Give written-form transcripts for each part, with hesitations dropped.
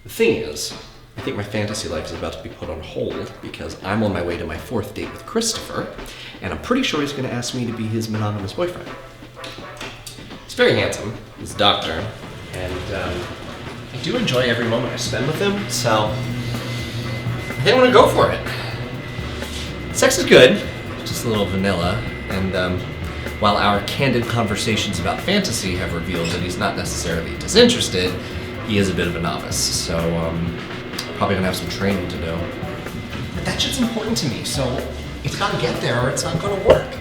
The thing is, I think my fantasy life is about to be put on hold because I'm on my way to my 4th date with Christopher, and I'm pretty sure he's going to ask me to be his monogamous boyfriend. He's very handsome, he's a doctor, and I do enjoy every moment I spend with him, so I think I'm going to go for it. Sex is good, just a little vanilla, and while our candid conversations about fantasy have revealed that he's not necessarily disinterested, he is a bit of a novice, so probably gonna have some training to do. But that shit's important to me, so it's gotta get there or it's not gonna work.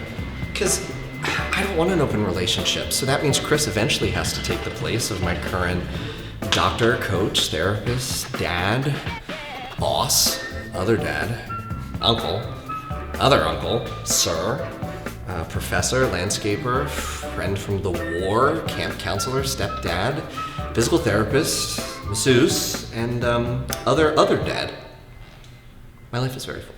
Because I don't want an open relationship, so that means Chris eventually has to take the place of my current doctor, coach, therapist, dad, boss, other dad, uncle, other uncle, sir, professor, landscaper, friend from the war, camp counselor, stepdad, physical therapist, masseuse, and other dad. My life is very full.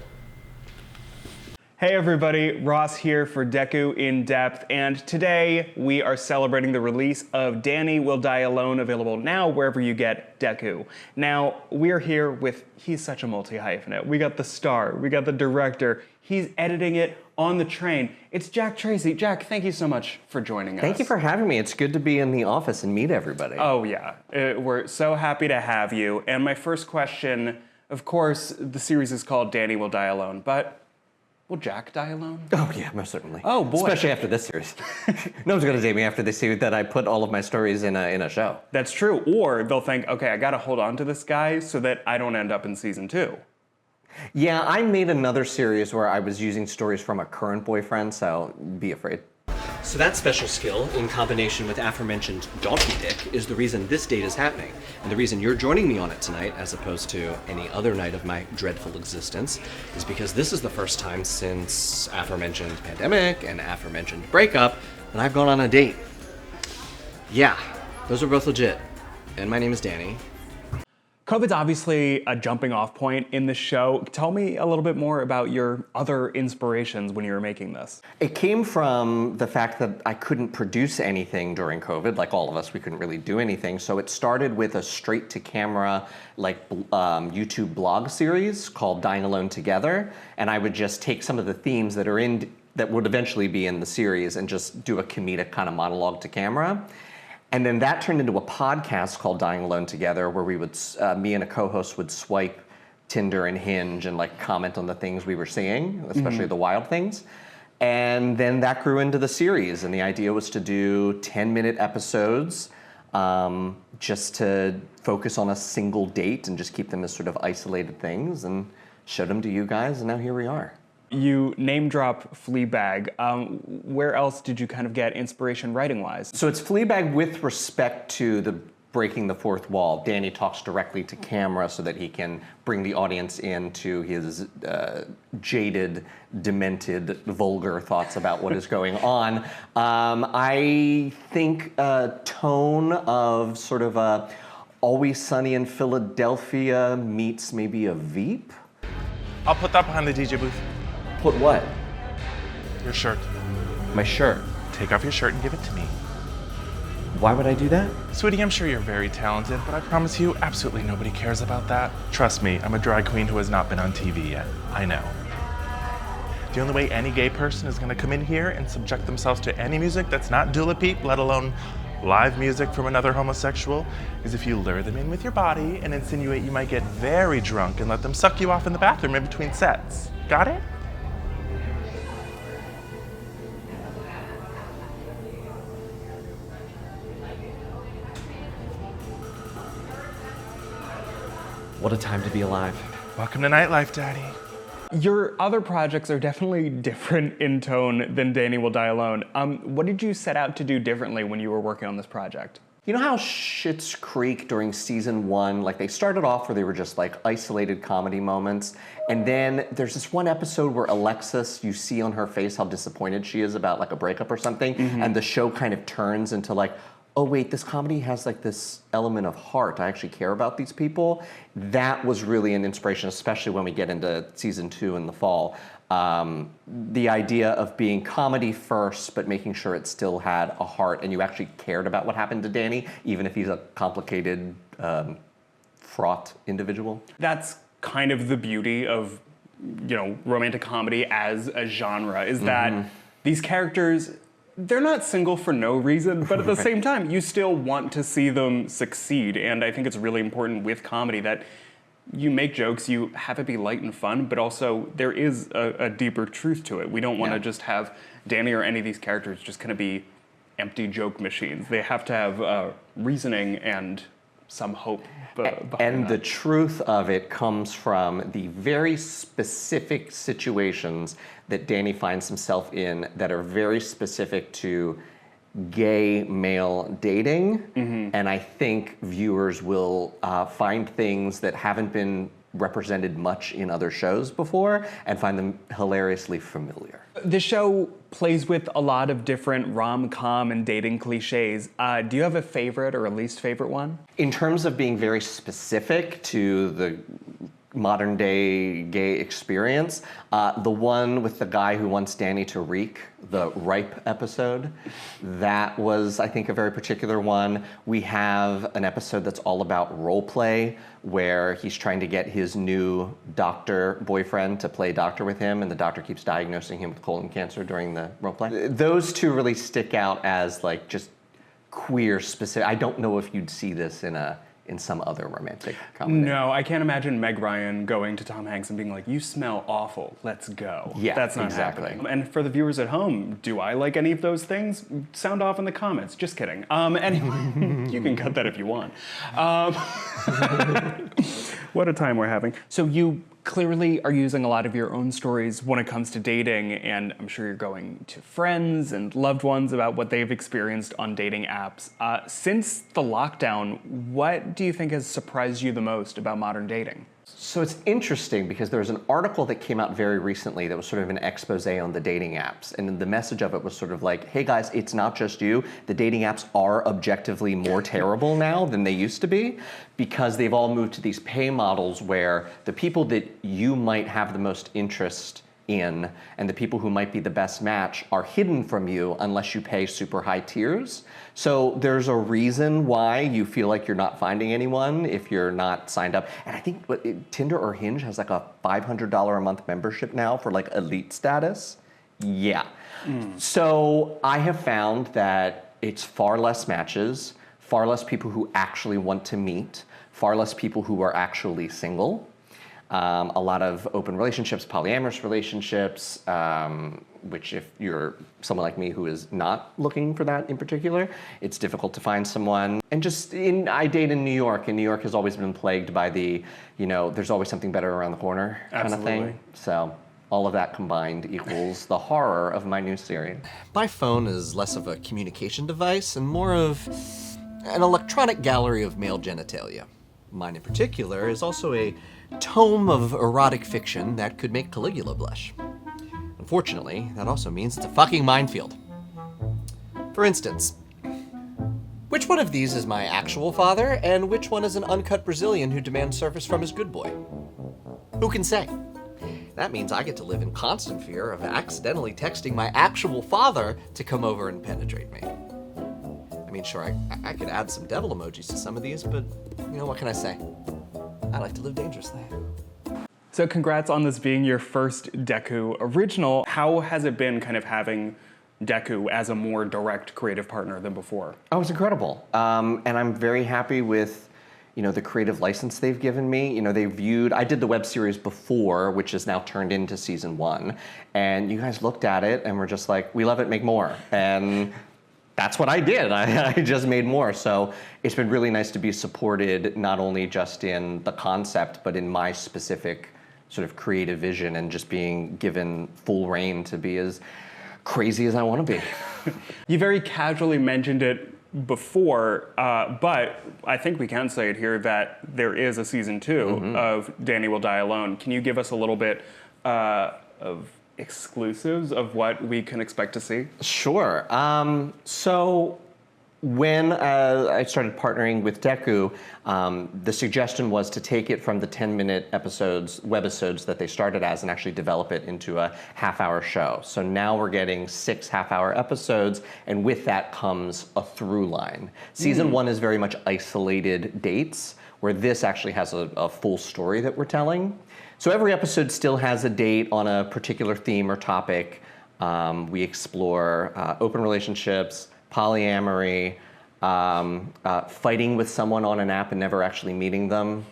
Hey everybody, Ross here for Dekkoo In Depth, and today we are celebrating the release of Danny Will Die Alone, available now wherever you get Dekkoo. Now, we're here with, he's such a multi-hyphenate. We got the star, we got the director, he's editing it on the train. It's Jack Tracy. Jack, thank you so much for joining us. Thank you for having me. It's good to be in the office and meet everybody. Oh yeah, we're so happy to have you. And my first question, of course, the series is called Danny Will Die Alone, but will Jack die alone? Oh yeah, most certainly. Oh boy. Especially after this series. No one's gonna date me after they see that I put all of my stories in a show. That's true. Or they'll think, okay, I gotta hold on to this guy so that I don't end up in season 2. Yeah, I made another series where I was using stories from a current boyfriend, so be afraid. So that special skill, in combination with aforementioned donkey dick, is the reason this date is happening. And the reason you're joining me on it tonight, as opposed to any other night of my dreadful existence, is because this is the first time since aforementioned pandemic and aforementioned breakup that I've gone on a date. Yeah, those are both legit. And my name is Danny. COVID's obviously a jumping off point in the show. Tell me a little bit more about your other inspirations when you were making this. It came from the fact that I couldn't produce anything during COVID, like all of us, we couldn't really do anything. So it started with a straight to camera, like YouTube blog series called Dying Alone Together. And I would just take some of the themes that are that would eventually be in the series and just do a comedic kind of monologue to camera. And then that turned into a podcast called Dying Alone Together, where we would, me and a co-host would swipe Tinder and Hinge and like comment on the things we were seeing, especially the wild things. And then that grew into the series, and the idea was to do 10-minute episodes just to focus on a single date and just keep them as sort of isolated things and show them to you guys, and now here we are. You name drop Fleabag. Where else did you kind of get inspiration writing-wise? So it's Fleabag with respect to the breaking the fourth wall. Danny talks directly to camera so that he can bring the audience into his jaded, demented, vulgar thoughts about what is going on. I think a tone of sort of a Always Sunny in Philadelphia meets maybe a Veep. I'll put that behind the DJ booth. Put what? Your shirt. My shirt. Take off your shirt and give it to me. Why would I do that? Sweetie, I'm sure you're very talented, but I promise you, absolutely nobody cares about that. Trust me, I'm a drag queen who has not been on TV yet. I know. The only way any gay person is gonna come in here and subject themselves to any music that's not Dula Peep, let alone live music from another homosexual, is if you lure them in with your body and insinuate you might get very drunk and let them suck you off in the bathroom in between sets. Got it? What a time to be alive. Welcome to nightlife, Daddy. Your other projects are definitely different in tone than Danny Will Die Alone. What did you set out to do differently when you were working on this project? You know how Schitt's Creek during season 1, like they started off where they were just like isolated comedy moments, and then there's this one episode where Alexis, you see on her face how disappointed she is about like a breakup or something, and the show kind of turns into like, oh wait, this comedy has like this element of heart. I actually care about these people. That was really an inspiration, especially when we get into season 2 in the fall. The idea of being comedy first, but making sure it still had a heart and you actually cared about what happened to Danny, even if he's a complicated fraught individual. That's kind of the beauty of, romantic comedy as a genre, is that these characters, they're not single for no reason, but at the same time, you still want to see them succeed. And I think it's really important with comedy that you make jokes, you have it be light and fun, but also there is a deeper truth to it. We don't want to just have Danny or any of these characters just kind of be empty joke machines. They have to have reasoning and some hope behind and that. the truth of it comes from the very specific situations that Danny finds himself in that are very specific to gay male dating. And I think viewers will find things that haven't been represented much in other shows before and find them hilariously familiar. The show plays with a lot of different rom-com and dating cliches. Do you have a favorite or a least favorite one? In terms of being very specific to the modern day gay experience, the one with the guy who wants Danny to reek, the Ripe episode, that was, I think, a very particular one. We have an episode that's all about role play, where he's trying to get his new doctor boyfriend to play doctor with him, and the doctor keeps diagnosing him with colon cancer during the role play. Those two really stick out as like just queer specific. I don't know if you'd see this in some other romantic comedy. No, I can't imagine Meg Ryan going to Tom Hanks and being like, "You smell awful, let's go." Yeah, that's not exactly. happening. And for the viewers at home, do I like any of those things? Sound off in the comments. Just kidding. Anyway, you can cut that if you want. What a time we're having. So you clearly are using a lot of your own stories when it comes to dating, and I'm sure you're going to friends and loved ones about what they've experienced on dating apps. Since the lockdown, what do you think has surprised you the most about modern dating? So it's interesting because there was an article that came out very recently that was sort of an expose on the dating apps. And the message of it was sort of like, hey guys, it's not just you. The dating apps are objectively more terrible now than they used to be because they've all moved to these pay models where the people that you might have the most interest in and the people who might be the best match are hidden from you unless you pay super high tiers. So there's a reason why you feel like you're not finding anyone if you're not signed up. And I think Tinder or Hinge has like a $500 a month membership now for like elite status. Yeah. So I have found that it's far less matches, far less people who actually want to meet, far less people who are actually single. A lot of open relationships, polyamorous relationships, which if you're someone like me who is not looking for that in particular, it's difficult to find someone. And I date in New York, and New York has always been plagued by the, there's always something better around the corner kind of thing. So all of that combined equals the horror of my new series. My phone is less of a communication device and more of an electronic gallery of male genitalia. Mine in particular is also a tome of erotic fiction that could make Caligula blush. Unfortunately, that also means it's a fucking minefield. For instance, which one of these is my actual father, and which one is an uncut Brazilian who demands service from his good boy? Who can say? That means I get to live in constant fear of accidentally texting my actual father to come over and penetrate me. I mean, sure, I could add some devil emojis to some of these, but, what can I say? I like to live dangerously. So congrats on this being your first Dekkoo original. How has it been kind of having Dekkoo as a more direct creative partner than before? Oh, it's incredible. And I'm very happy with, the creative license they've given me. I did the web series before, which is now turned into season 1. And you guys looked at it and were just like, we love it, make more. And that's what I did. I just made more. So it's been really nice to be supported, not only just in the concept, but in my specific sort of creative vision and just being given full reign to be as crazy as I want to be. You very casually mentioned it before, but I think we can say it here that there is a season 2 of Danny Will Die Alone. Can you give us a little bit of exclusives of what we can expect to see? Sure. So when I started partnering with Dekkoo, the suggestion was to take it from the 10-minute webisodes that they started as and actually develop it into a half-hour show. So now we're getting 6 half-hour episodes, and with that comes a through line. Season 1 is very much isolated dates, where this actually has a full story that we're telling. So every episode still has a date on a particular theme or topic. We explore open relationships, polyamory, fighting with someone on an app and never actually meeting them.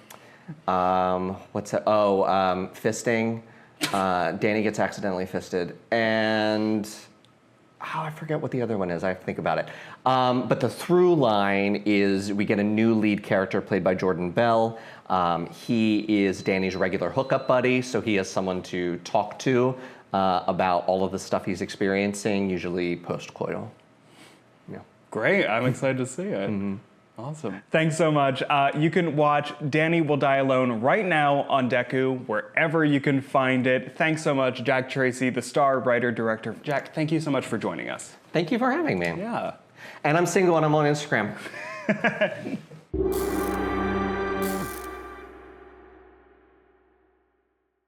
What's that? Fisting. Danny gets accidentally fisted. And I forget what the other one is. I have to think about it. But the through line is we get a new lead character played by Jordan Bell. He is Danny's regular hookup buddy, so he has someone to talk to about all of the stuff he's experiencing, usually post-coital. Yeah. Great, I'm excited to see it. Awesome. Thanks so much. You can watch Danny Will Die Alone right now on Dekkoo, wherever you can find it. Thanks so much, Jack Tracy, the star, writer, director. Jack, thank you so much for joining us. Thank you for having me. Yeah. And I'm single and I'm on Instagram.